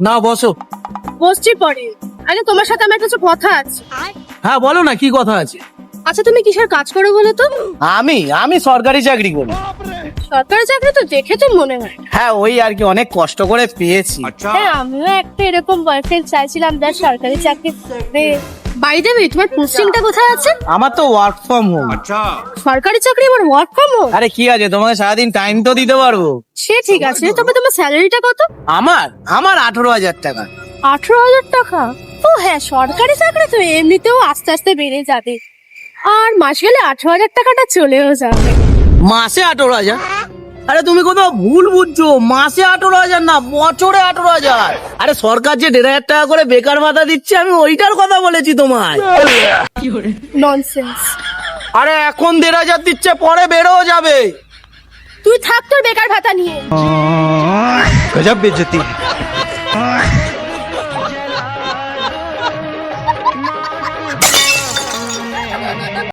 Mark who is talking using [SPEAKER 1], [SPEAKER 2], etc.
[SPEAKER 1] না বসো।
[SPEAKER 2] বসছি পরে। আরে তোমার সাথে আমার কিছু কথা আছে।
[SPEAKER 1] হ্যাঁ বলো না, কি কথা আছে?
[SPEAKER 2] আচ্ছা তুমি কিসের কাজ করো বলো তো?
[SPEAKER 1] আমি সরকারি চাকরি করি।
[SPEAKER 2] সরকারি চাকরি তো দেখে তো মনে হয়।
[SPEAKER 1] হ্যাঁ ওই আর কি, অনেক কষ্ট করে পেয়েছি।
[SPEAKER 2] হ্যাঁ আমিও একটা এরকম বয়ফ্রেন্ড চাইছিলাম যার সরকারি চাকরি করবে। বাই দ্য ওয়ে তোমার পোস্টিংটা কোথায় আছে?
[SPEAKER 1] আমার তো ওয়ার্ক ফ্রম হোম।
[SPEAKER 2] সরকারি চাকরি আবার ওয়ার্ক ফ্রম হোম?
[SPEAKER 1] আরে কি আছে, তোমাকে সারাদিন টাইম তো দিতে পারবো।
[SPEAKER 2] সে ঠিক আছে, তবে তোমার স্যালারিটা কত?
[SPEAKER 1] আমার আমার 18,000 টাকা।
[SPEAKER 2] 18,000 টাকা? ও হ্যাঁ, সরকারি চাকরি তো এমনিতেও আস্তে আস্তে বেড়ে যাবে, আর মাস গেলে 18,000 টাকাটা চলেও যাবে।
[SPEAKER 1] মাসে 18,000? আরে তুমি কোথাও ভুল বুঝছো, মাসে 18,000 না, বছরে 18,000। আরে সরকার যে 1,500 টাকা করে বেকার ভাতা দিচ্ছে, আমি ওইটার কথা বলেছি তোমায়।
[SPEAKER 2] ননসেন্স।
[SPEAKER 1] আরে এখন 1,500 দিচ্ছে, পরে বেড়েও যাবে।
[SPEAKER 2] তুই থাক তোর বেকার ভাতা নিয়ে।
[SPEAKER 3] गजब बेइज्जती।